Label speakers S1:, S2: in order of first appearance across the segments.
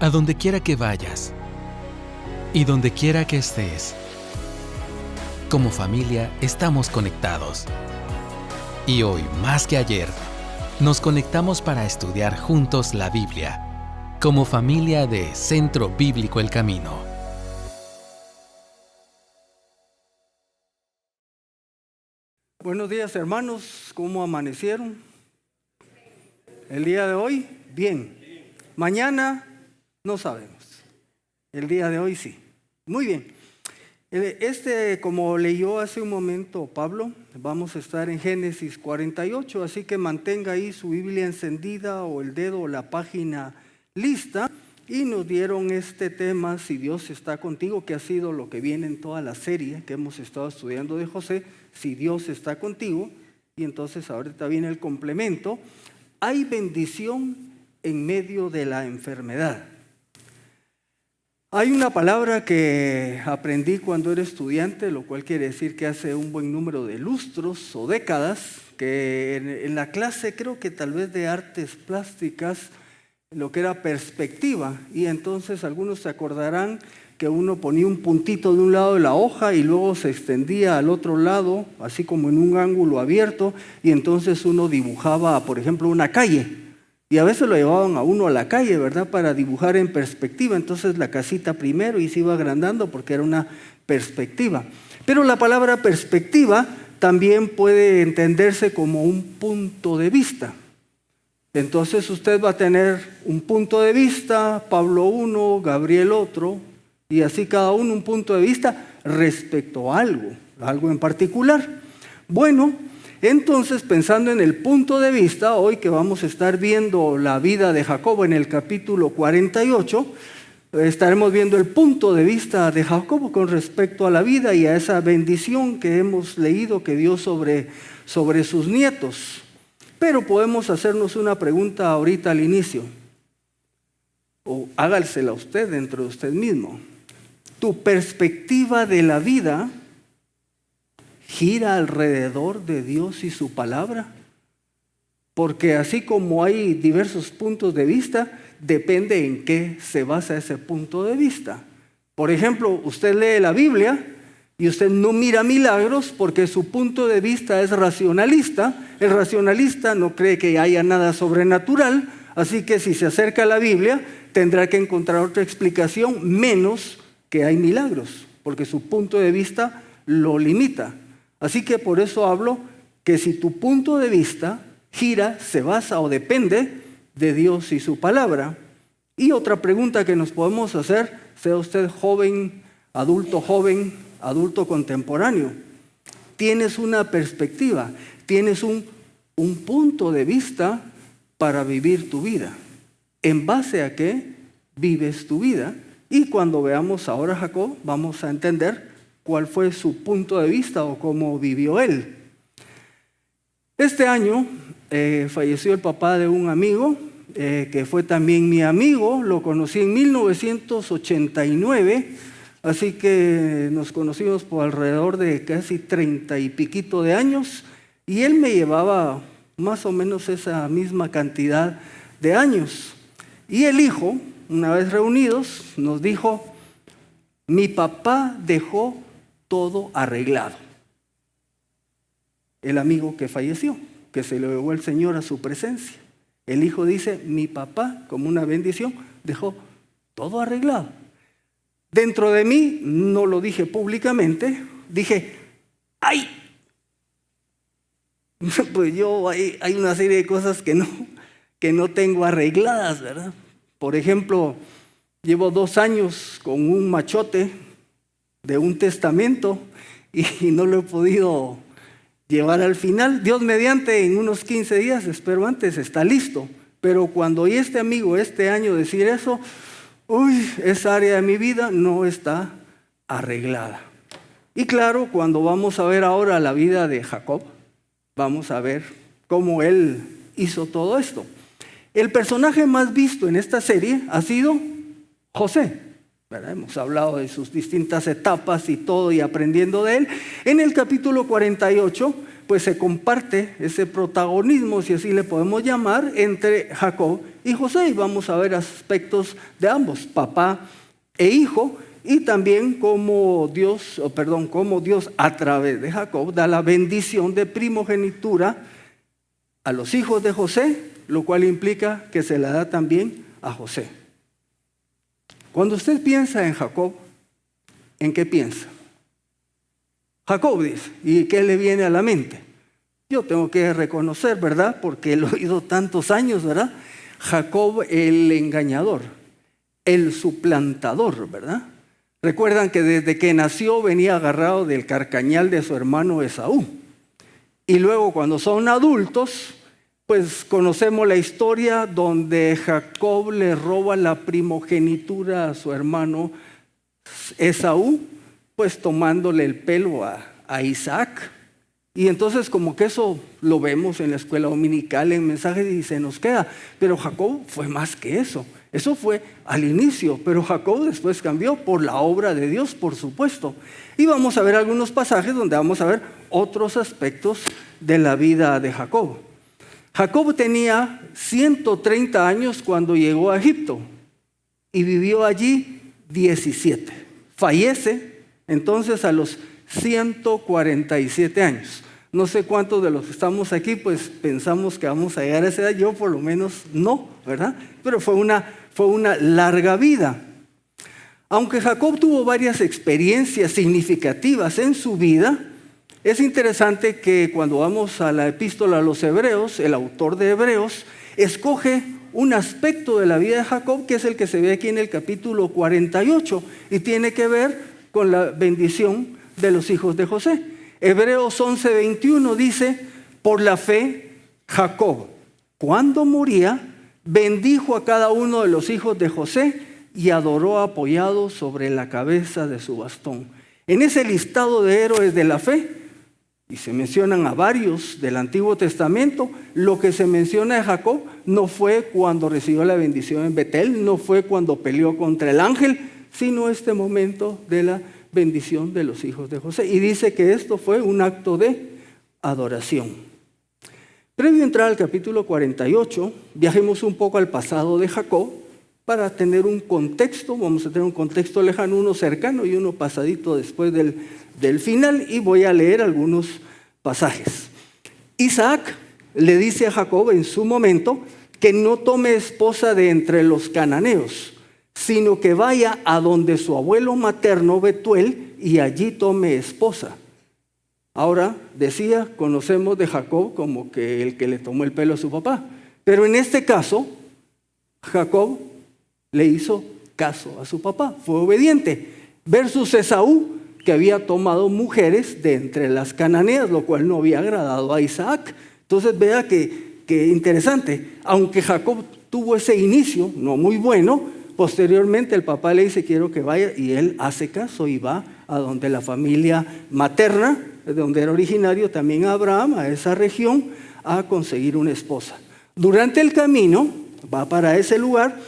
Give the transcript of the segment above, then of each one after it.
S1: a donde quiera que vayas y donde quiera que estés. Como familia estamos conectados. Y hoy, más que ayer, nos conectamos para estudiar juntos la Biblia, como familia de Centro Bíblico El Camino.
S2: Buenos días, hermanos. ¿Cómo amanecieron? El día de hoy, bien. Mañana, no sabemos. El día de hoy, sí. Muy bien. Como leyó hace un momento Pablo, vamos a estar en Génesis 48, así que mantenga ahí su Biblia encendida o el dedo o la página lista. Y nos dieron este tema, si Dios está contigo, que ha sido lo que viene en toda la serie que hemos estado estudiando de José, si Dios está contigo. Y entonces ahorita viene el complemento. Hay bendición en medio de la enfermedad. Hay una palabra que aprendí cuando era estudiante, lo cual quiere decir que hace un buen número de lustros o décadas, que en la clase creo que tal vez de artes plásticas, lo que era perspectiva, y entonces algunos se acordarán que uno ponía un puntito de un lado de la hoja y luego se extendía al otro lado, así como en un ángulo abierto, y entonces uno dibujaba, por ejemplo, una calle. Y a veces lo llevaban a uno a la calle, ¿verdad? Para dibujar en perspectiva. Entonces la casita primero y se iba agrandando porque era una perspectiva. Pero la palabra perspectiva también puede entenderse como un punto de vista. Entonces usted va a tener un punto de vista, Pablo uno, Gabriel otro, y así cada uno un punto de vista respecto a algo en particular. Bueno, entonces, pensando en el punto de vista, hoy que vamos a estar viendo la vida de Jacob en el capítulo 48, estaremos viendo el punto de vista de Jacob con respecto a la vida y a esa bendición que hemos leído que dio sobre sus nietos. Pero podemos hacernos una pregunta ahorita al inicio, o hágasela usted dentro de usted mismo. ¿Tu perspectiva de la vida gira alrededor de Dios y su palabra? Porque así como hay diversos puntos de vista, depende en qué se basa ese punto de vista. Por ejemplo, usted lee la Biblia y usted no mira milagros porque su punto de vista es racionalista. El racionalista no cree que haya nada sobrenatural, así que si se acerca a la Biblia tendrá que encontrar otra explicación menos que hay milagros, porque su punto de vista lo limita. Así que por eso hablo que si tu punto de vista gira, se basa o depende de Dios y su palabra. Y otra pregunta que nos podemos hacer, sea usted joven, adulto contemporáneo, tienes una perspectiva, tienes un punto de vista para vivir tu vida. ¿En base a qué vives tu vida? Y cuando veamos ahora a Jacob, vamos a entender cuál fue su punto de vista o cómo vivió él. Este año falleció el papá de un amigo que fue también mi amigo. Lo conocí en 1989, así que nos conocimos por alrededor de casi 30 y piquito de años, y él me llevaba más o menos esa misma cantidad de años. Y el hijo, una vez reunidos, nos dijo: mi papá dejó todo arreglado. El amigo que falleció, que se lo llevó el Señor a su presencia. El hijo dice: mi papá, como una bendición, dejó todo arreglado. Dentro de mí, no lo dije públicamente, dije: ¡ay! Pues yo hay una serie de cosas que no tengo arregladas, ¿verdad? Por ejemplo, llevo 2 años con un machote de un testamento y no lo he podido llevar al final. Dios mediante, en unos 15 días, espero antes, está listo. Pero cuando oí a este amigo este año decir eso, esa área de mi vida no está arreglada. Y claro, cuando vamos a ver ahora la vida de Jacob, vamos a ver cómo él hizo todo esto. El personaje más visto en esta serie ha sido José, ¿verdad? Hemos hablado de sus distintas etapas y todo, y aprendiendo de él. En el capítulo 48, pues se comparte ese protagonismo, si así le podemos llamar, entre Jacob y José, y vamos a ver aspectos de ambos, papá e hijo, y también cómo Dios a través de Jacob da la bendición de primogenitura a los hijos de José, lo cual implica que se la da también a José. Cuando usted piensa en Jacob, ¿en qué piensa? Jacob dice, ¿y qué le viene a la mente? Yo tengo que reconocer, ¿verdad? Porque lo he oído tantos años, ¿verdad? Jacob el engañador, el suplantador, ¿verdad? Recuerdan que desde que nació venía agarrado del carcañal de su hermano Esaú. Y luego cuando son adultos, pues conocemos la historia donde Jacob le roba la primogenitura a su hermano Esaú, pues tomándole el pelo a Isaac. Y entonces como que eso lo vemos en la escuela dominical, en mensajes, y se nos queda. Pero Jacob fue más que eso. Eso fue al inicio, pero Jacob después cambió por la obra de Dios, por supuesto. Y vamos a ver algunos pasajes donde vamos a ver otros aspectos de la vida de Jacob. Jacob tenía 130 años cuando llegó a Egipto y vivió allí 17. Fallece entonces a los 147 años. No sé cuántos de los que estamos aquí pues pensamos que vamos a llegar a esa edad. Yo por lo menos no, ¿verdad? Pero fue una larga vida. Aunque Jacob tuvo varias experiencias significativas en su vida, es interesante que cuando vamos a la epístola a los Hebreos, el autor de Hebreos escoge un aspecto de la vida de Jacob que es el que se ve aquí en el capítulo 48 y tiene que ver con la bendición de los hijos de José. Hebreos 11:21 dice, por la fe Jacob, cuando moría, bendijo a cada uno de los hijos de José y adoró apoyado sobre la cabeza de su bastón. En ese listado de héroes de la fe, y se mencionan a varios del Antiguo Testamento, lo que se menciona de Jacob no fue cuando recibió la bendición en Betel, no fue cuando peleó contra el ángel, sino este momento de la bendición de los hijos de José. Y dice que esto fue un acto de adoración. Previo a entrar al capítulo 48, viajemos un poco al pasado de Jacob para tener un contexto. Vamos a tener un contexto lejano, uno cercano y uno pasadito después del final, y voy a leer algunos pasajes. Isaac le dice a Jacob en su momento que no tome esposa de entre los cananeos, sino que vaya a donde su abuelo materno Betuel y allí tome esposa. Ahora, decía, conocemos de Jacob como que el que le tomó el pelo a su papá. Pero en este caso, Jacob le hizo caso a su papá, fue obediente. Versus Esaú, que había tomado mujeres de entre las cananeas, lo cual no había agradado a Isaac. Entonces vea que interesante. Aunque Jacob tuvo ese inicio, no muy bueno, posteriormente el papá le dice, quiero que vaya, y él hace caso y va a donde la familia materna, de donde era originario también Abraham, a esa región, a conseguir una esposa. Durante el camino, va para ese lugar,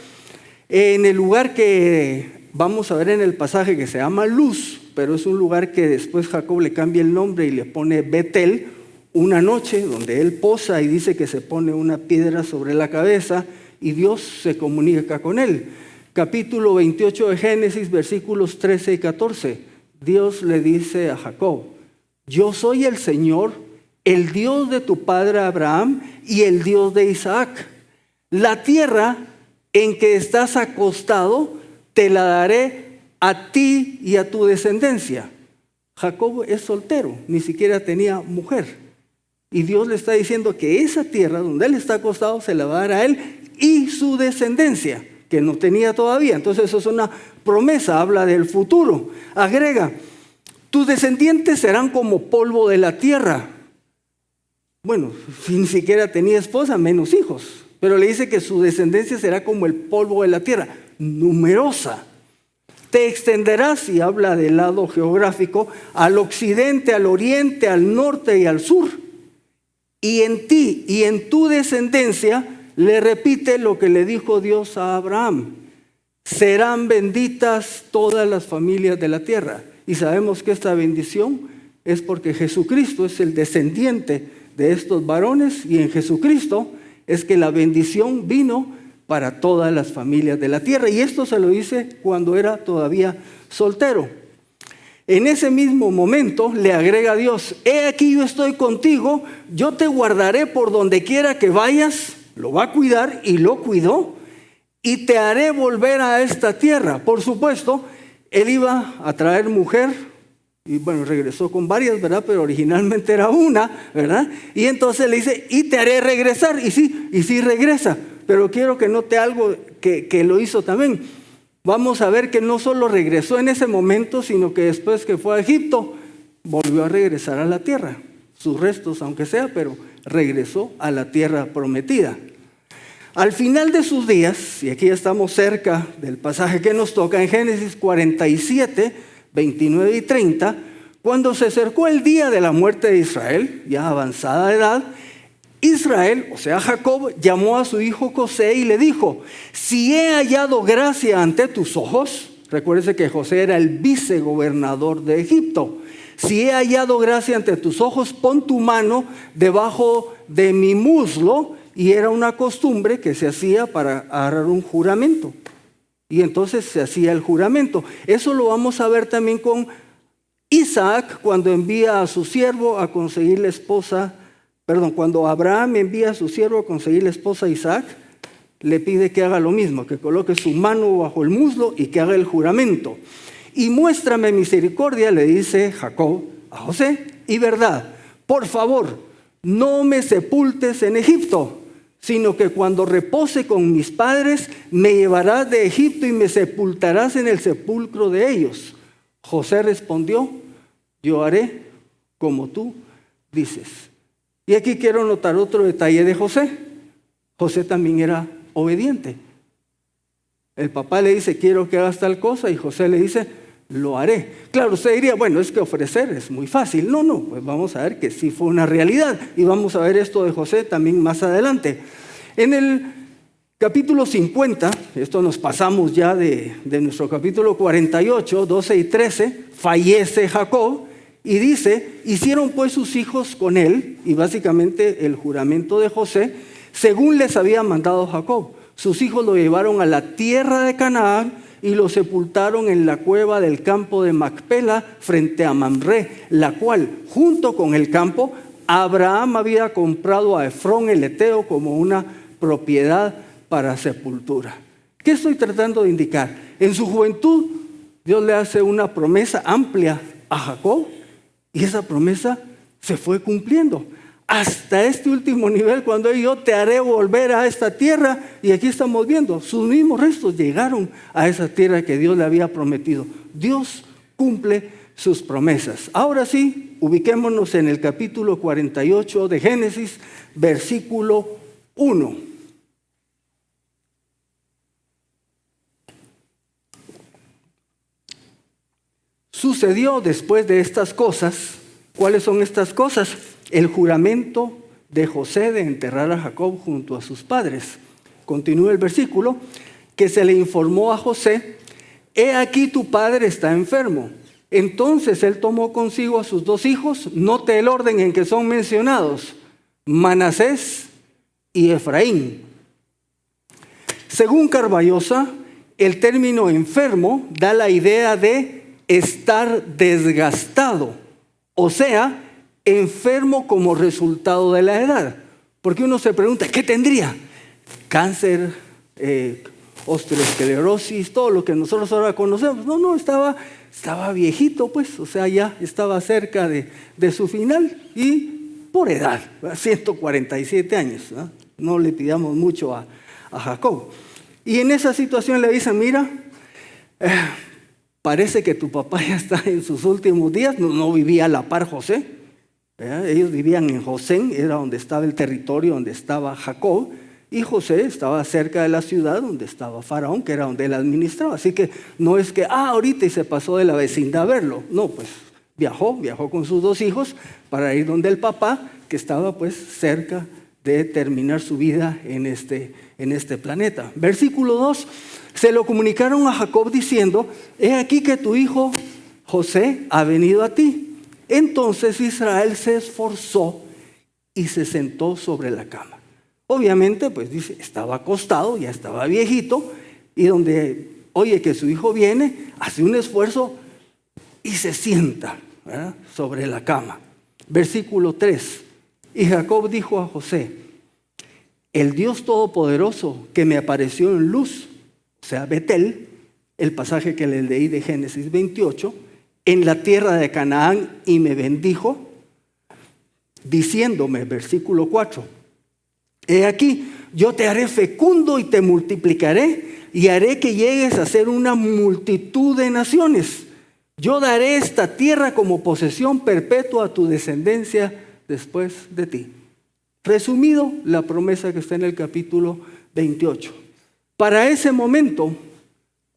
S2: en el lugar que vamos a ver en el pasaje que se llama Luz, pero es un lugar que después Jacob le cambia el nombre y le pone Betel, una noche donde él posa y dice que se pone una piedra sobre la cabeza y Dios se comunica con él. Capítulo 28 de Génesis, versículos 13 y 14. Dios le dice a Jacob, yo soy el Señor, el Dios de tu padre Abraham y el Dios de Isaac. La tierra en que estás acostado te la daré a ti y a tu descendencia. Jacob es soltero, ni siquiera tenía mujer. Y Dios le está diciendo que esa tierra donde él está acostado se la va a dar a él y su descendencia, que no tenía todavía. Entonces eso es una promesa, habla del futuro. Agrega, tus descendientes serán como polvo de la tierra. Bueno, si ni siquiera tenía esposa, menos hijos. Pero le dice que su descendencia será como el polvo de la tierra, numerosa. Te extenderás, y habla del lado geográfico, al occidente, al oriente, al norte y al sur. Y en ti y en tu descendencia, le repite lo que le dijo Dios a Abraham. Serán benditas todas las familias de la tierra. Y sabemos que esta bendición es porque Jesucristo es el descendiente de estos varones, y en Jesucristo es que la bendición vino para todas las familias de la tierra. Y esto se lo dice cuando era todavía soltero. En ese mismo momento le agrega Dios: he aquí yo estoy contigo, yo te guardaré por donde quiera que vayas. Lo va a cuidar y lo cuidó, y te haré volver a esta tierra. Por supuesto, él iba a traer mujer, y bueno, regresó con varias, ¿verdad? Pero originalmente era una, ¿verdad? Y entonces le dice: y te haré regresar. Y sí regresa. Pero quiero que note algo que lo hizo también. Vamos a ver que no solo regresó en ese momento, sino que después que fue a Egipto, volvió a regresar a la tierra. Sus restos, aunque sea, pero regresó a la tierra prometida. Al final de sus días, y aquí ya estamos cerca del pasaje que nos toca, en Génesis 47, 29 y 30, cuando se acercó el día de la muerte de Israel, ya avanzada edad, Israel, o sea Jacob, llamó a su hijo José y le dijo: si he hallado gracia ante tus ojos, recuérdese que José era el vicegobernador de Egipto, si he hallado gracia ante tus ojos, pon tu mano debajo de mi muslo. Y era una costumbre que se hacía para agarrar un juramento. Y entonces se hacía el juramento. Eso lo vamos a ver también con Isaac, cuando envía a su siervo a conseguir la esposa. Cuando Abraham envía a su siervo a conseguir la esposa a Isaac, le pide que haga lo mismo, que coloque su mano bajo el muslo y que haga el juramento. Y muéstrame misericordia, le dice Jacob a José, y verdad, por favor, no me sepultes en Egipto, sino que cuando repose con mis padres, me llevarás de Egipto y me sepultarás en el sepulcro de ellos. José respondió: yo haré como tú dices. Y aquí quiero notar otro detalle de José. José también era obediente. El papá le dice: quiero que hagas tal cosa, y José le dice: lo haré. Claro, usted diría: bueno, es que ofrecer es muy fácil. No, pues vamos a ver que sí fue una realidad. Y vamos a ver esto de José también más adelante. En el capítulo 50, esto nos pasamos ya de nuestro capítulo 48, 12 y 13, fallece Jacob y dice: hicieron pues sus hijos con él, y básicamente el juramento de José, según les había mandado Jacob. Sus hijos lo llevaron a la tierra de Canaán y lo sepultaron en la cueva del campo de Macpela frente a Mamre, la cual, junto con el campo, Abraham había comprado a Efrón el Eteo como una propiedad para sepultura. ¿Qué estoy tratando de indicar? En su juventud, Dios le hace una promesa amplia a Jacob, y esa promesa se fue cumpliendo hasta este último nivel, cuando yo te haré volver a esta tierra. Y aquí estamos viendo, sus mismos restos llegaron a esa tierra que Dios le había prometido. Dios cumple sus promesas. Ahora sí, ubiquémonos en el capítulo 48 de Génesis, versículo 1. Sucedió después de estas cosas. ¿Cuáles son estas cosas? El juramento de José de enterrar a Jacob junto a sus padres. Continúa el versículo, que se le informó a José: he aquí tu padre está enfermo. Entonces él tomó consigo a sus dos hijos, note el orden en que son mencionados, Manasés y Efraín. Según Carballosa, el término enfermo da la idea de estar desgastado, o sea, enfermo como resultado de la edad. Porque uno se pregunta: ¿qué tendría? Cáncer, osteoesclerosis, todo lo que nosotros ahora conocemos. No, estaba viejito, pues, o sea, ya estaba cerca de su final, y por edad, 147 años. No le pidamos mucho a Jacob. Y en esa situación le dicen: mira, parece que tu papá ya está en sus últimos días. No vivía a la par José. Ellos vivían en Gosén, era donde estaba el territorio donde estaba Jacob, y José estaba cerca de la ciudad donde estaba Faraón, que era donde él administraba. Así que no es que ahorita y se pasó de la vecindad a verlo. No, pues viajó con sus dos hijos para ir donde el papá, que estaba pues cerca de terminar su vida en este planeta. Versículo 2, se lo comunicaron a Jacob diciendo: he aquí que tu hijo José ha venido a ti. Entonces Israel se esforzó y se sentó sobre la cama. Obviamente, pues dice, estaba acostado, ya estaba viejito, y donde oye que su hijo viene, hace un esfuerzo y se sienta, ¿verdad?, sobre la cama. Versículo 3. Y Jacob dijo a José: el Dios Todopoderoso que me apareció en luz, o sea, Betel, el pasaje que les leí de Génesis 28, en la tierra de Canaán, y me bendijo, diciéndome, versículo 4, he aquí, yo te haré fecundo y te multiplicaré, y haré que llegues a ser una multitud de naciones. Yo daré esta tierra como posesión perpetua a tu descendencia después de ti. Resumido, la promesa que está en el capítulo 28. Para ese momento,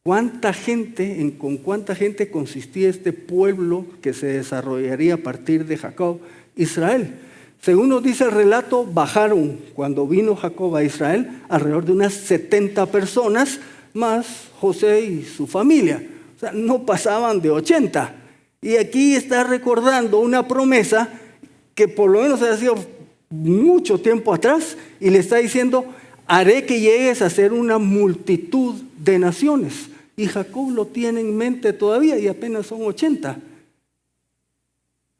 S2: ¿con cuánta gente consistía este pueblo que se desarrollaría a partir de Jacob, Israel? Según nos dice el relato, bajaron cuando vino Jacob a Israel alrededor de unas 70 personas, más José y su familia. O sea, no pasaban de 80. Y aquí está recordando una promesa que por lo menos ha sido mucho tiempo atrás, y le está diciendo: haré que llegues a ser una multitud de naciones. Y Jacob lo tiene en mente todavía y apenas son 80.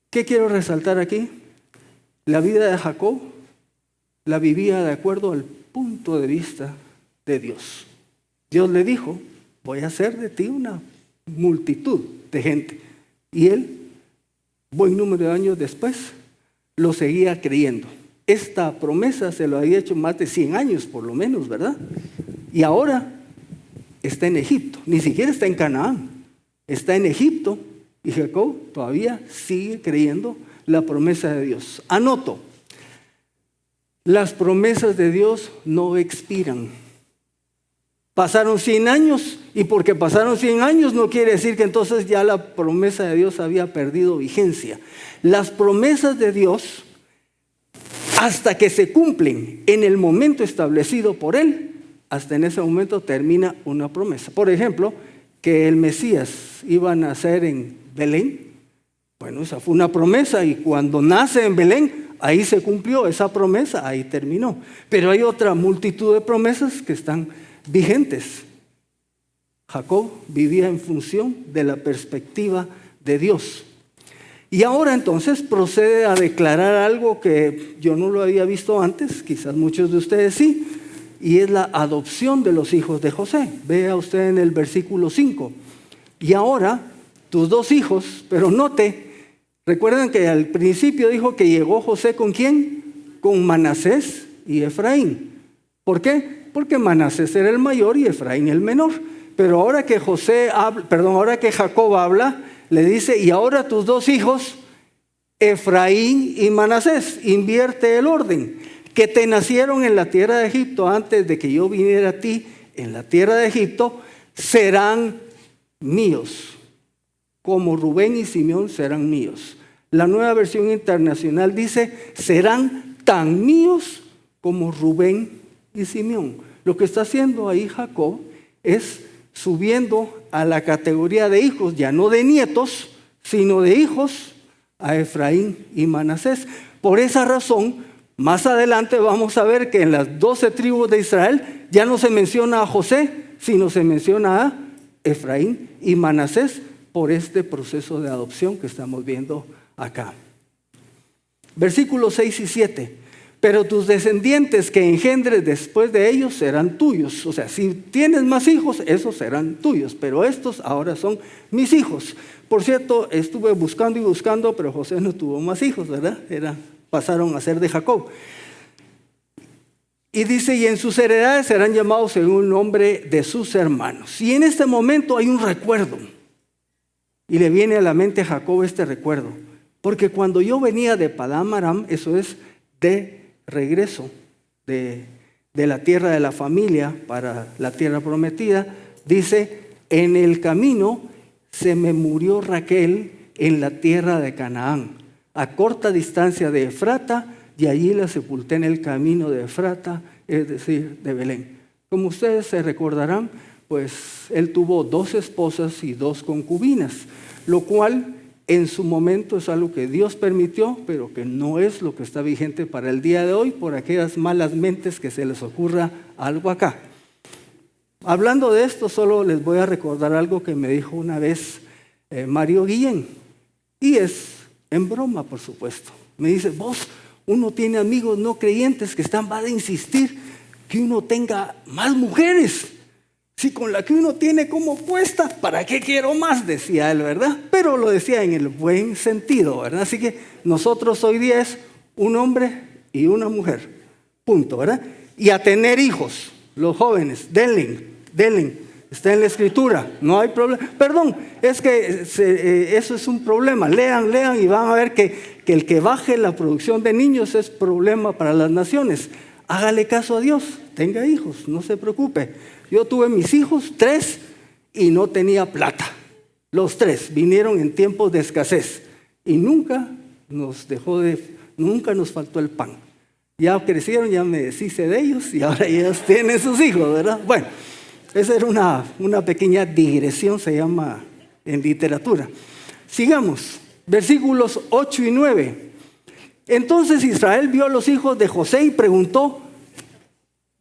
S2: ¿Qué quiero resaltar aquí? La vida de Jacob la vivía de acuerdo al punto de vista de Dios. Dios le dijo: voy a hacer de ti una multitud de gente. Y él, buen número de años después, lo seguía creyendo. Esta promesa se lo había hecho más de 100 años por lo menos, ¿verdad? Y ahora está en Egipto, ni siquiera está en Canaán, está en Egipto, y Jacob todavía sigue creyendo la promesa de Dios. Anoto, las promesas de Dios no expiran. Pasaron 100 años, y porque pasaron 100 años no quiere decir que entonces ya la promesa de Dios había perdido vigencia. Las promesas de Dios, hasta que se cumplen en el momento establecido por Él, hasta en ese momento termina una promesa. Por ejemplo, que el Mesías iba a nacer en Belén. Bueno, esa fue una promesa, y cuando nace en Belén, ahí se cumplió esa promesa, ahí terminó. Pero hay otra multitud de promesas que están vigentes. Jacob vivía en función de la perspectiva de Dios. Y ahora entonces procede a declarar algo que yo no lo había visto antes, quizás muchos de ustedes sí, y es la adopción de los hijos de José. Vea usted en el versículo 5. Y ahora tus 2 hijos, pero note, recuerdan que al principio dijo que llegó José ¿con quién? Con Manasés y Efraín. ¿Por qué? Porque Manasés era el mayor y Efraín el menor. Pero ahora que ahora que Jacob habla, le dice: y ahora tus 2 hijos, Efraín y Manasés, invierte el orden, que te nacieron en la tierra de Egipto antes de que yo viniera a ti en la tierra de Egipto, serán míos, como Rubén y Simeón serán míos. La Nueva Versión Internacional dice: serán tan míos como Rubén y Simeón. Lo que está haciendo ahí Jacob es subiendo a la categoría de hijos, ya no de nietos, sino de hijos, a Efraín y Manasés. Por esa razón, más adelante vamos a ver que en las 12 tribus de Israel ya no se menciona a José, sino se menciona a Efraín y Manasés, por este proceso de adopción que estamos viendo acá. Versículos 6 y 7. Pero tus descendientes que engendres después de ellos serán tuyos. O sea, si tienes más hijos, esos serán tuyos. Pero estos ahora son mis hijos. Por cierto, estuve buscando y buscando, pero José no tuvo más hijos, ¿verdad? Pasaron a ser de Jacob. Y dice: y en sus heredades serán llamados según el nombre de sus hermanos. Y en este momento hay un recuerdo. Y le viene a la mente a Jacob este recuerdo. Porque cuando yo venía de Padán Aram, eso es de regreso de la tierra de la familia para la tierra prometida, dice: en el camino se me murió Raquel en la tierra de Canaán, a corta distancia de Efrata, y allí la sepulté en el camino de Efrata, es decir, de Belén. Como ustedes se recordarán, pues él tuvo 2 esposas y 2 concubinas, lo cual en su momento es algo que Dios permitió, pero que no es lo que está vigente para el día de hoy por aquellas malas mentes que se les ocurra algo acá. Hablando de esto, solo les voy a recordar algo que me dijo una vez Mario Guillén, y es en broma, por supuesto. Me dice: vos, uno tiene amigos no creyentes que van a insistir que uno tenga más mujeres. Si con la que uno tiene como puesta, ¿para qué quiero más? Decía él, ¿verdad? Pero lo decía en el buen sentido, ¿verdad? Así que nosotros hoy día es un hombre y una mujer, punto, ¿verdad? Y a tener hijos, los jóvenes, denle, está en la escritura, no hay problema. Perdón, es que eso es un problema. Lean y van a ver que el que baje la producción de niños es problema para las naciones. Hágale caso a Dios, tenga hijos, no se preocupe. Yo tuve mis hijos, 3, y no tenía plata. Los 3 vinieron en tiempos de escasez y nunca nos faltó el pan. Ya crecieron, ya me deshice de ellos y ahora ellos tienen sus hijos, ¿verdad? Bueno, esa era una pequeña digresión, se llama en literatura. Sigamos, versículos 8 y 9. Entonces Israel vio a los hijos de José y preguntó: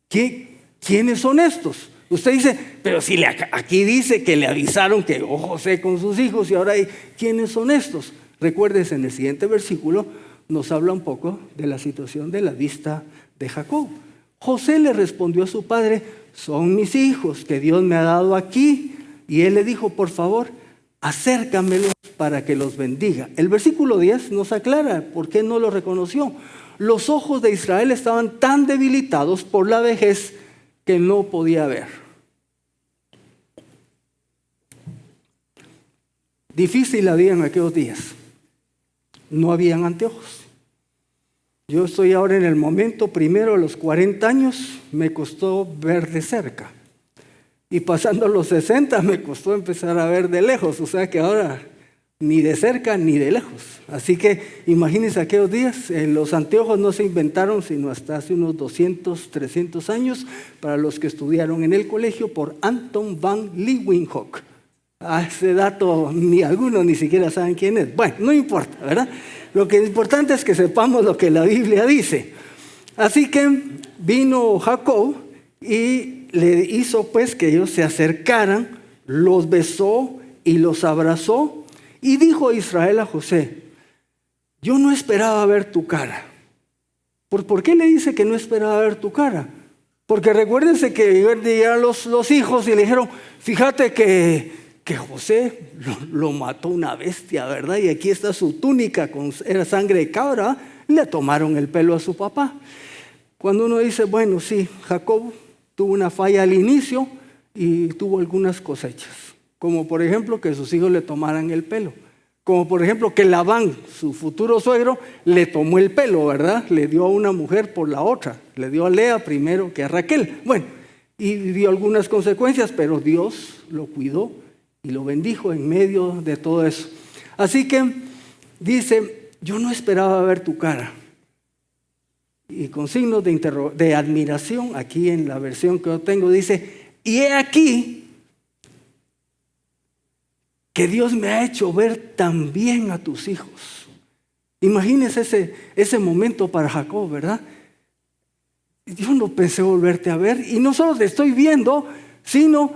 S2: ¿quiénes son estos? Usted dice: pero si aquí dice que le avisaron que llegó José con sus hijos y ahora ¿quiénes son estos? Recuérdese, en el siguiente versículo nos habla un poco de la situación de la vista de Jacob. José le respondió a su padre: son mis hijos que Dios me ha dado aquí. Y él le dijo: por favor, acércamelos para que los bendiga. El versículo 10 nos aclara por qué no lo reconoció. Los ojos de Israel estaban tan debilitados por la vejez que no podía ver. Difícil la vida en aquellos días. No habían anteojos. Yo estoy ahora en el momento, primero a los 40 años me costó ver de cerca. Y pasando los 60 me costó empezar a ver de lejos. O sea que ahora ni de cerca ni de lejos. Así que imagínense aquellos días, los anteojos no se inventaron sino hasta hace unos 200, 300 años para los que estudiaron en el colegio por Anton van Leeuwenhoek. Ese dato algunos ni siquiera saben quién es. Bueno, no importa, ¿verdad? Lo que es importante es que sepamos lo que la Biblia dice. Así que vino Jacob y le hizo pues que ellos se acercaran, los besó y los abrazó. Y dijo Israel a José: yo no esperaba ver tu cara. ¿Por qué le dice que no esperaba ver tu cara? Porque recuérdense que llegaron los hijos y le dijeron: fíjate que José lo mató una bestia, ¿verdad? Y aquí está su túnica, era sangre de cabra. Le tomaron el pelo a su papá. Cuando uno dice: bueno, sí, Jacob tuvo una falla al inicio y tuvo algunas cosechas. Como por ejemplo que sus hijos le tomaran el pelo. Como por ejemplo que Labán, su futuro suegro, le tomó el pelo, ¿verdad? Le dio a una mujer por la otra. Le dio a Lea primero que a Raquel. Bueno, y dio algunas consecuencias, pero Dios lo cuidó y lo bendijo en medio de todo eso. Así que dice: yo no esperaba ver tu cara. Y con signos de admiración, aquí en la versión que yo tengo dice: y he aquí que Dios me ha hecho ver también a tus hijos. Imagínese ese momento para Jacob, ¿verdad? Yo no pensé volverte a ver, y no solo te estoy viendo, sino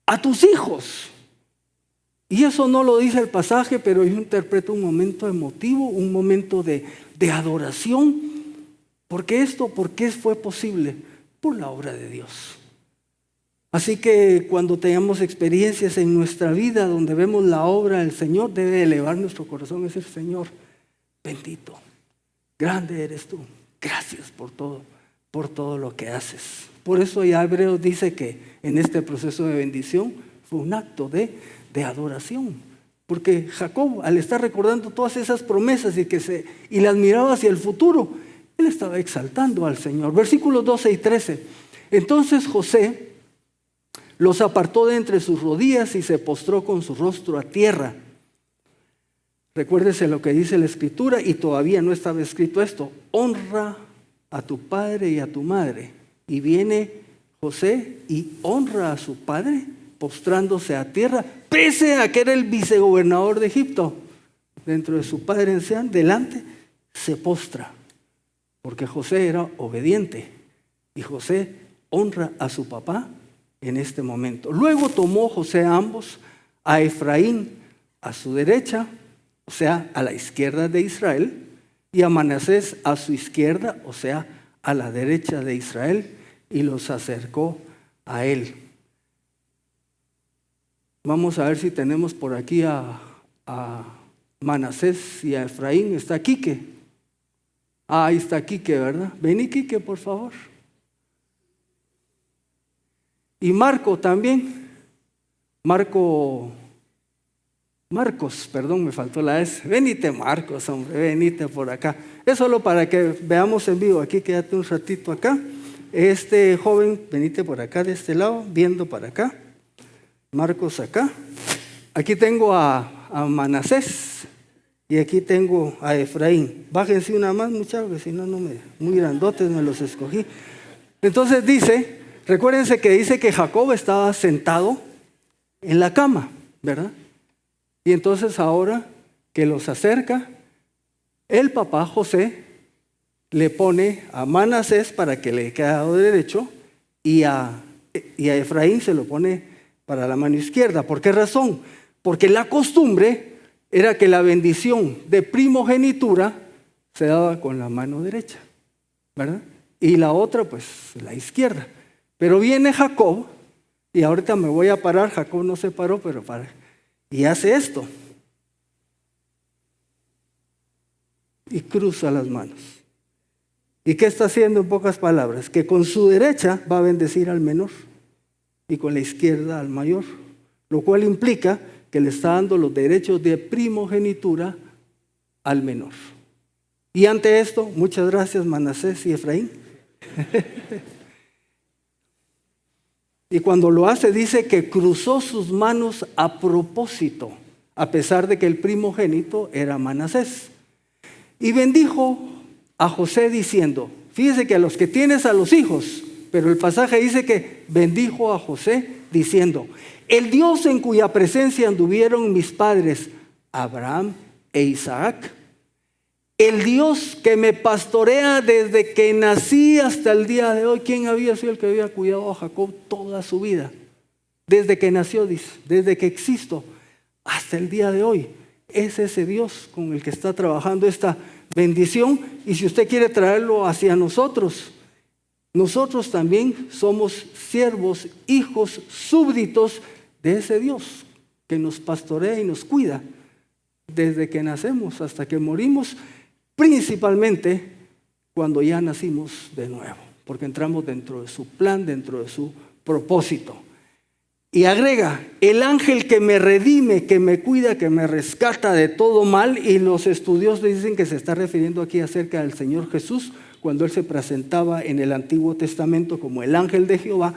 S2: a tus hijos. Y eso no lo dice el pasaje, pero yo interpreto un momento emotivo, un momento de adoración. ¿Por qué fue posible? Por la obra de Dios. Así que cuando tengamos experiencias en nuestra vida donde vemos la obra del Señor, debe elevar nuestro corazón y decir: Señor, bendito, grande eres tú. Gracias por todo lo que haces. Por eso ya Hebreos dice que en este proceso de bendición fue un acto de adoración. Porque Jacob, al estar recordando todas esas promesas y las miraba hacia el futuro, él estaba exaltando al Señor. Versículos 12 y 13. Entonces José los apartó de entre sus rodillas y se postró con su rostro a tierra. Recuérdese lo que dice la Escritura, y todavía no estaba escrito esto: honra a tu padre y a tu madre. Y viene José y honra a su padre postrándose a tierra, pese a que era el vicegobernador de Egipto, dentro de su padre anciano, delante, se postra, porque José era obediente y José honra a su papá en este momento. Luego tomó José a ambos, a Efraín a su derecha, o sea, a la izquierda de Israel, y a Manasés a su izquierda, o sea, a la derecha de Israel, y los acercó a él. Vamos a ver si tenemos por aquí a Manasés y a Efraín. Está Quique. Ahí está Quique, ¿verdad? Vení, Quique, por favor. Y Marco también. Marcos, perdón, me faltó la S. Venite, Marcos, hombre, venite por acá. Es solo para que veamos en vivo. Aquí quédate un ratito acá. Este joven, venite por acá de este lado, viendo para acá. Marcos acá. Aquí tengo a Manasés y aquí tengo a Efraín. Bájense una más, muchachos, que si no, muy grandotes me los escogí. Entonces dice, recuérdense que dice que Jacob estaba sentado en la cama, ¿verdad? Y entonces ahora que los acerca, el papá José le pone a Manasés para que le quede a lado derecho y a Efraín se lo pone para la mano izquierda. ¿Por qué razón? Porque la costumbre era que la bendición de primogenitura se daba con la mano derecha, ¿verdad? Y la otra, pues, la izquierda. Pero viene Jacob, y ahorita me voy a parar, Jacob no se paró, pero para. Y hace esto. Y cruza las manos. ¿Y qué está haciendo en pocas palabras? Que con su derecha va a bendecir al menor y con la izquierda al mayor, lo cual implica que le está dando los derechos de primogenitura al menor. Y ante esto, muchas gracias Manasés y Efraín. Y cuando lo hace dice que cruzó sus manos a propósito, a pesar de que el primogénito era Manasés. Y bendijo a José diciendo, fíjese que a los que tienes a los hijos, pero el pasaje dice que bendijo a José diciendo, el Dios en cuya presencia anduvieron mis padres Abraham e Isaac, el Dios que me pastorea desde que nací hasta el día de hoy. ¿Quién había sido el que había cuidado a Jacob toda su vida? Desde que nació, dice, desde que existo hasta el día de hoy. Es ese Dios con el que está trabajando esta bendición. Y si usted quiere traerlo hacia nosotros, nosotros también somos siervos, hijos, súbditos de ese Dios que nos pastorea y nos cuida desde que nacemos hasta que morimos, principalmente cuando ya nacimos de nuevo, porque entramos dentro de su plan, dentro de su propósito. Y agrega, el ángel que me redime, que me cuida, que me rescata de todo mal, y los estudiosos dicen que se está refiriendo aquí acerca del Señor Jesús, cuando Él se presentaba en el Antiguo Testamento como el ángel de Jehová,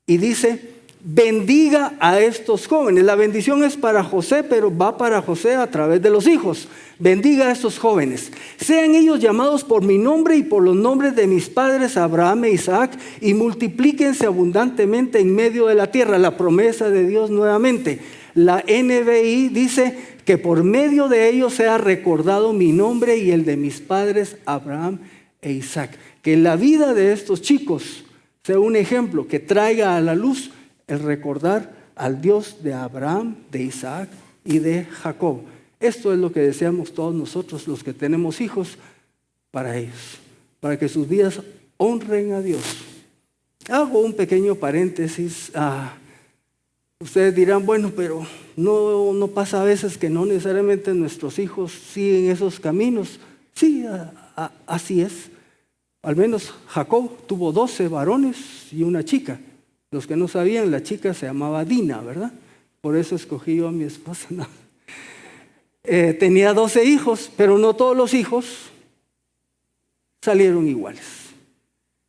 S2: y dice, bendiga a estos jóvenes. La bendición es para José, pero va para José a través de los hijos. Bendiga a estos jóvenes. Sean ellos llamados por mi nombre y por los nombres de mis padres Abraham e Isaac, y multiplíquense abundantemente en medio de la tierra. La promesa de Dios nuevamente. La NBI dice que por medio de ellos sea recordado mi nombre y el de mis padres Abraham e Isaac. Que la vida de estos chicos sea un ejemplo que traiga a la luz el recordar al Dios de Abraham, de Isaac y de Jacob. Esto es lo que deseamos todos nosotros, los que tenemos hijos, para ellos, para que sus vidas honren a Dios. Hago un pequeño paréntesis. Ustedes dirán, bueno, pero no pasa a veces que no necesariamente nuestros hijos siguen esos caminos. Sí, así es. Al menos Jacob tuvo 12 varones y una chica. Los que no sabían, la chica se llamaba Dina, ¿verdad? Por eso escogí yo a mi esposa. No. Tenía 12 hijos, pero no todos los hijos salieron iguales.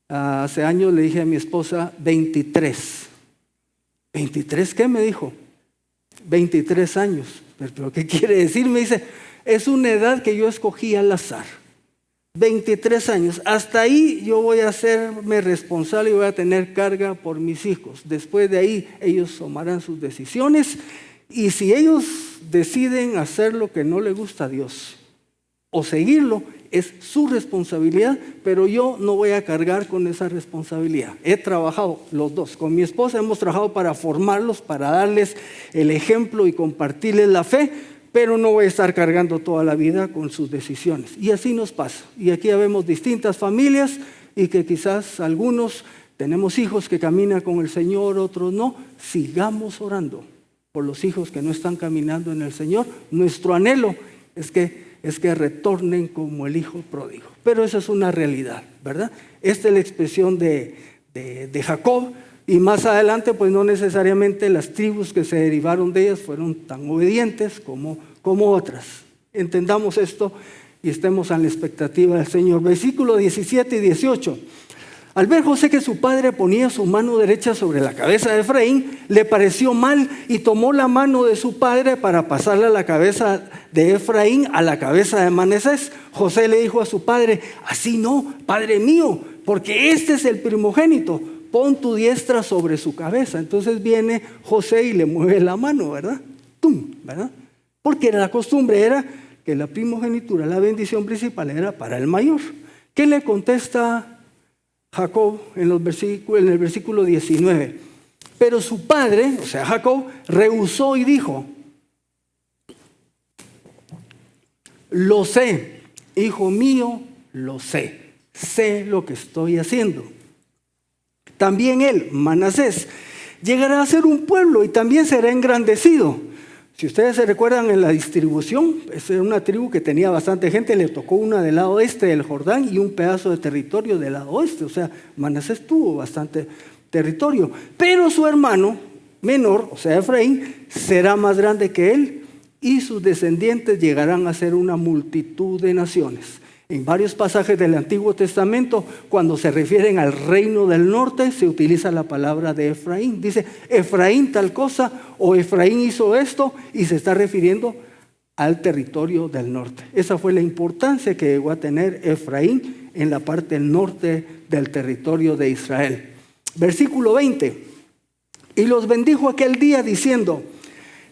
S2: Hace años le dije a mi esposa 23. ¿23 qué? Me dijo. 23 años. ¿Pero qué quiere decir? Me dice, es una edad que yo escogí al azar. 23 años. Hasta ahí yo voy a hacerme responsable y voy a tener carga por mis hijos. Después de ahí ellos tomarán sus decisiones Y si ellos deciden hacer lo que no le gusta a Dios o seguirlo, es su responsabilidad, pero yo no voy a cargar con esa responsabilidad. He trabajado los dos. Con mi esposa hemos trabajado para formarlos, para darles el ejemplo y compartirles la fe, pero no voy a estar cargando toda la vida con sus decisiones. Y así nos pasa. Y aquí ya vemos distintas familias y que quizás algunos tenemos hijos que caminan con el Señor, otros no. Sigamos orando por los hijos que no están caminando en el Señor. Nuestro anhelo es que retornen como el hijo pródigo. Pero esa es una realidad, ¿verdad? Esta es la expresión de Jacob. Y más adelante, pues no necesariamente las tribus que se derivaron de ellas fueron tan obedientes como otras. Entendamos esto y estemos a la expectativa del Señor. Versículos 17 y 18. Al ver José que su padre ponía su mano derecha sobre la cabeza de Efraín, le pareció mal y tomó la mano de su padre para pasarle a la cabeza de Efraín a la cabeza de Manasés. José le dijo a su padre: así no, padre mío, porque este es el primogénito. Pon tu diestra sobre su cabeza. Entonces viene José y le mueve la mano, ¿verdad? ¡Tum! ¿Verdad? Porque la costumbre era que la primogenitura, la bendición principal, era para el mayor. ¿Qué le contesta Jacob en el versículo 19? Pero su padre, o sea Jacob, rehusó y dijo: lo sé, hijo mío, lo sé lo que estoy haciendo. También él, Manasés, llegará a ser un pueblo y también será engrandecido. Si ustedes se recuerdan en la distribución, es una tribu que tenía bastante gente, le tocó una del lado este del Jordán y un pedazo de territorio del lado oeste. O sea, Manasés tuvo bastante territorio. Pero su hermano menor, o sea Efraín, será más grande que él y sus descendientes llegarán a ser una multitud de naciones. En varios pasajes del Antiguo Testamento, cuando se refieren al reino del norte, se utiliza la palabra de Efraín. Dice, Efraín tal cosa, o Efraín hizo esto, y se está refiriendo al territorio del norte. Esa fue la importancia que llegó a tener Efraín en la parte norte del territorio de Israel. Versículo 20. Y los bendijo aquel día diciendo: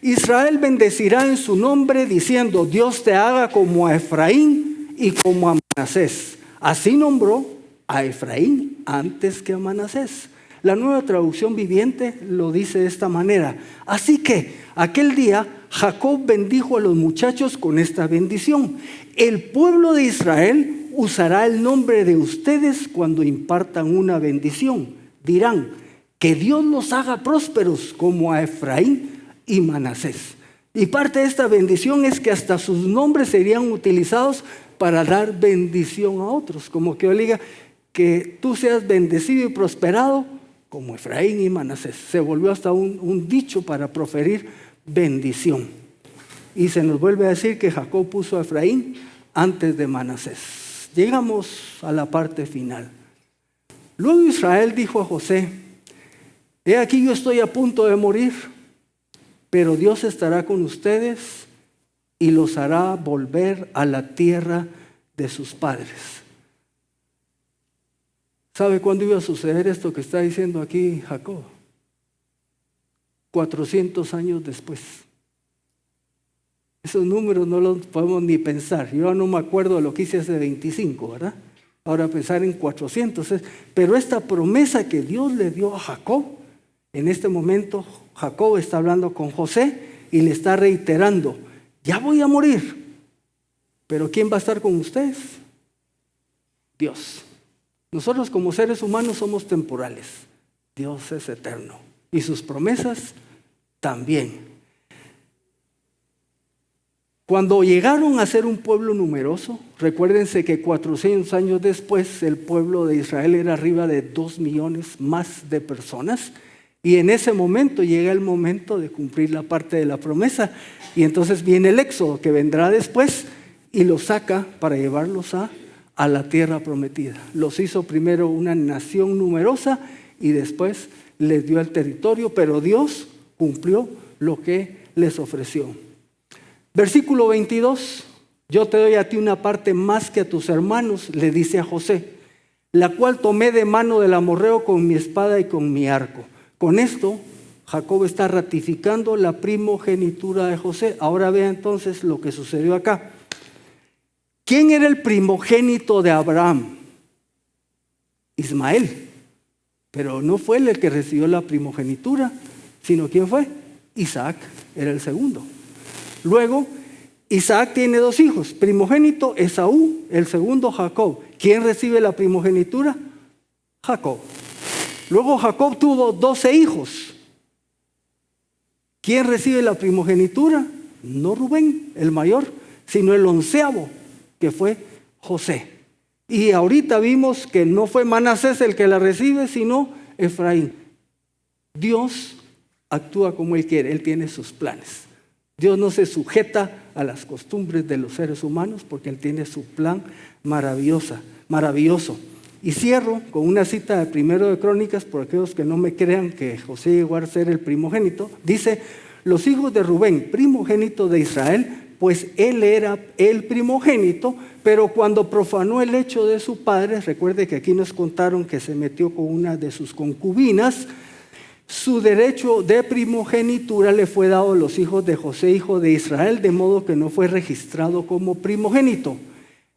S2: Israel bendecirá en su nombre, diciendo: Dios te haga como a Efraín y como a Manasés. Así nombró a Efraín antes que a Manasés. La Nueva Traducción Viviente lo dice de esta manera: así que aquel día Jacob bendijo a los muchachos con esta bendición: el pueblo de Israel usará el nombre de ustedes cuando impartan una bendición. Dirán: que Dios los haga prósperos como a Efraín y Manasés. Y parte de esta bendición es que hasta sus nombres serían utilizados para dar bendición a otros, como que yo le diga que tú seas bendecido y prosperado como Efraín y Manasés. Se volvió hasta un dicho para proferir bendición. Y se nos vuelve a decir que Jacob puso a Efraín antes de Manasés. Llegamos a la parte final. Luego Israel dijo a José: he aquí yo estoy a punto de morir, pero Dios estará con ustedes y los hará volver a la tierra de sus padres. ¿Sabe cuándo iba a suceder esto que está diciendo aquí Jacob? 400 años después. Esos números no los podemos ni pensar. Yo no me acuerdo de lo que hice hace 25, ¿verdad? Ahora pensar en 400. Pero esta promesa que Dios le dio a Jacob, en este momento Jacob está hablando con José y le está reiterando: ya voy a morir, pero ¿quién va a estar con ustedes? Dios. Nosotros como seres humanos somos temporales. Dios es eterno y sus promesas también. Cuando llegaron a ser un pueblo numeroso, recuérdense que 400 años después el pueblo de Israel era arriba de 2 millones más de personas. Y en ese momento llega el momento de cumplir la parte de la promesa. Y entonces viene el éxodo que vendrá después y los saca para llevarlos a la tierra prometida. Los hizo primero una nación numerosa y después les dio el territorio, pero Dios cumplió lo que les ofreció. Versículo 22. Yo te doy a ti una parte más que a tus hermanos, le dice a José, la cual tomé de mano del amorreo con mi espada y con mi arco. Con esto, Jacob está ratificando la primogenitura de José. Ahora vea entonces lo que sucedió acá. ¿Quién era el primogénito de Abraham? Ismael. Pero no fue él el que recibió la primogenitura, sino ¿quién fue? Isaac era el segundo. Luego, Isaac tiene 2 hijos. Primogénito Esaú, el segundo Jacob. ¿Quién recibe la primogenitura? Jacob. Luego Jacob tuvo 12 hijos. ¿Quién recibe la primogenitura? No Rubén, el mayor, sino el 11º, que fue José. Y ahorita vimos que no fue Manasés el que la recibe, sino Efraín. Dios actúa como Él quiere, Él tiene sus planes. Dios no se sujeta a las costumbres de los seres humanos porque Él tiene su plan maravilloso. Y cierro con una cita de 1 de Crónicas, por aquellos que no me crean que José llegó a ser el primogénito. Dice, los hijos de Rubén, primogénito de Israel, pues él era el primogénito, pero cuando profanó el hecho de su padre, recuerde que aquí nos contaron que se metió con una de sus concubinas, su derecho de primogenitura le fue dado a los hijos de José, hijo de Israel, de modo que no fue registrado como primogénito.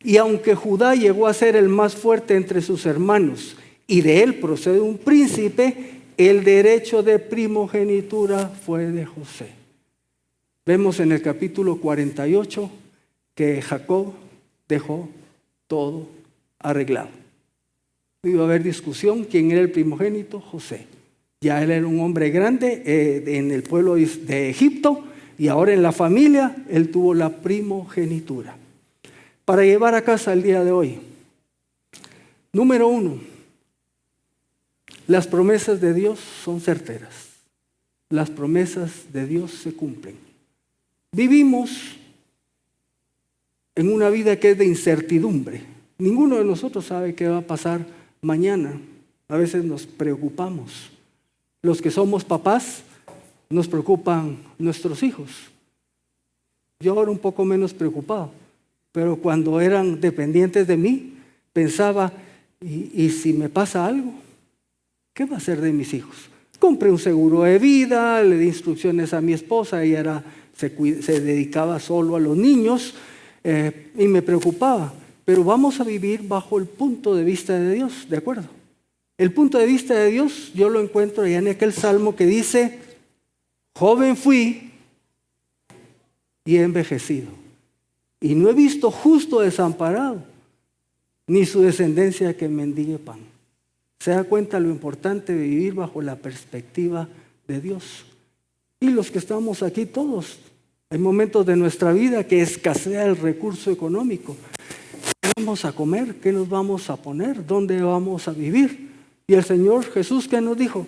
S2: Y aunque Judá llegó a ser el más fuerte entre sus hermanos, y de él procede un príncipe, el derecho de primogenitura fue de José. Vemos en el capítulo 48 que Jacob dejó todo arreglado. Iba a haber discusión, ¿quién era el primogénito? José. Ya él era un hombre grande en el pueblo de Egipto, y ahora en la familia él tuvo la primogenitura. Para llevar a casa el día de hoy. Número 1, las promesas de Dios son certeras. Las promesas de Dios se cumplen. Vivimos en una vida que es de incertidumbre. Ninguno de nosotros sabe qué va a pasar mañana. A veces nos preocupamos. Los que somos papás, nos preocupan nuestros hijos. Yo ahora un poco menos preocupado. Pero cuando eran dependientes de mí, pensaba, ¿y si me pasa algo? ¿Qué va a hacer de mis hijos? Compré un seguro de vida, le di instrucciones a mi esposa, ella se dedicaba solo a los niños y me preocupaba. Pero vamos a vivir bajo el punto de vista de Dios, ¿de acuerdo? El punto de vista de Dios yo lo encuentro allá en aquel salmo que dice, joven fui y he envejecido. Y no he visto justo desamparado, ni su descendencia que mendigue pan. ¿Se da cuenta lo importante de vivir bajo la perspectiva de Dios? Y los que estamos aquí todos, hay momentos de nuestra vida que escasea el recurso económico. ¿Qué vamos a comer? ¿Qué nos vamos a poner? ¿Dónde vamos a vivir? Y el Señor Jesús, ¿qué nos dijo?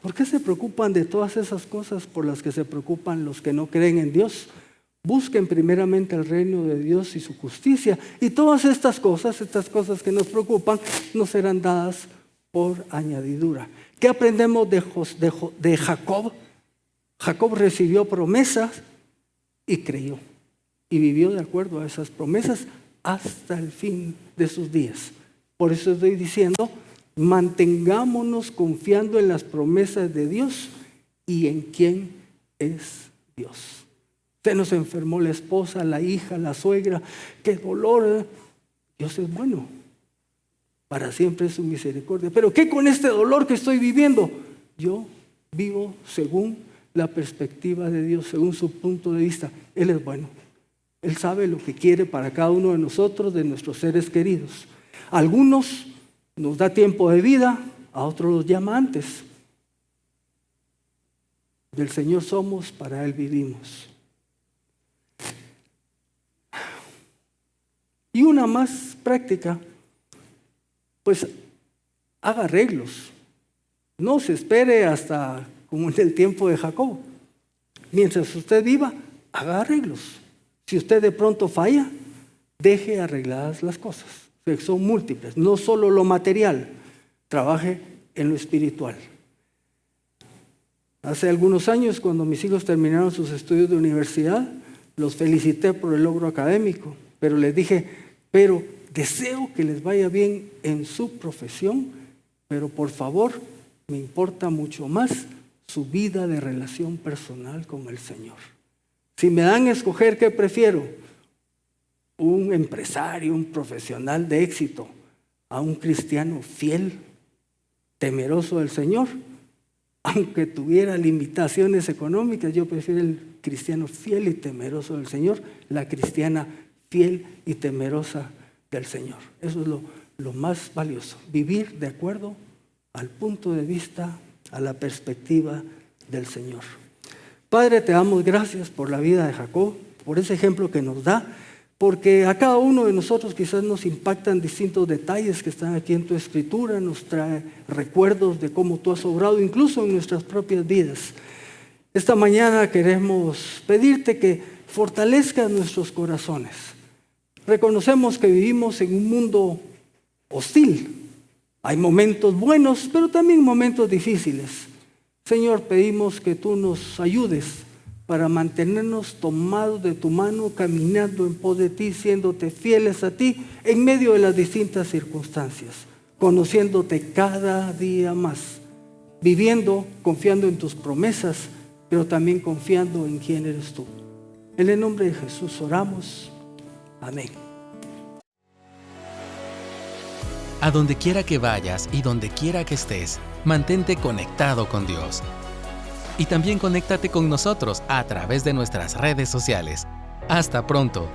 S2: ¿Por qué se preocupan de todas esas cosas por las que se preocupan los que no creen en Dios? Busquen primeramente el reino de Dios y su justicia. Y todas estas cosas que nos preocupan, nos serán dadas por añadidura. ¿Qué aprendemos de Jacob? Jacob recibió promesas y creyó. Y vivió de acuerdo a esas promesas hasta el fin de sus días. Por eso estoy diciendo, mantengámonos confiando en las promesas de Dios y en quién es Dios. Se nos enfermó la esposa, la hija, la suegra. ¡Qué dolor! Dios es bueno. Para siempre es su misericordia. ¿Pero qué con este dolor que estoy viviendo? Yo vivo según la perspectiva de Dios, según su punto de vista. Él es bueno. Él sabe lo que quiere para cada uno de nosotros, de nuestros seres queridos. A algunos nos da tiempo de vida, a otros los llama antes. Del Señor somos, para Él vivimos. Y una más práctica, pues haga arreglos. No se espere hasta como en el tiempo de Jacob. Mientras usted viva, haga arreglos. Si usted de pronto falla, deje arregladas las cosas. Son múltiples, no solo lo material, trabaje en lo espiritual. Hace algunos años, cuando mis hijos terminaron sus estudios de universidad, los felicité por el logro académico, pero les dije, pero deseo que les vaya bien en su profesión, pero por favor, me importa mucho más su vida de relación personal con el Señor. Si me dan a escoger, ¿qué prefiero? Un empresario, un profesional de éxito, a un cristiano fiel, temeroso del Señor. Aunque tuviera limitaciones económicas, yo prefiero el cristiano fiel y temeroso del Señor, la cristiana fiel y temerosa del Señor. Eso es lo más valioso, vivir de acuerdo al punto de vista, a la perspectiva del Señor. Padre, te damos gracias por la vida de Jacob, por ese ejemplo que nos da, porque a cada uno de nosotros quizás nos impactan distintos detalles que están aquí en tu Escritura, nos trae recuerdos de cómo tú has obrado, incluso en nuestras propias vidas. Esta mañana queremos pedirte que fortalezcas nuestros corazones. Reconocemos que vivimos en un mundo hostil. Hay momentos buenos, pero también momentos difíciles. Señor, pedimos que tú nos ayudes para mantenernos tomados de tu mano, caminando en pos de ti, siéndote fieles a ti en medio de las distintas circunstancias, conociéndote cada día más, viviendo, confiando en tus promesas, pero también confiando en quién eres tú. En el nombre de Jesús oramos. Amén.
S1: A donde quiera que vayas y donde quiera que estés, mantente conectado con Dios. Y también conéctate con nosotros a través de nuestras redes sociales. Hasta pronto.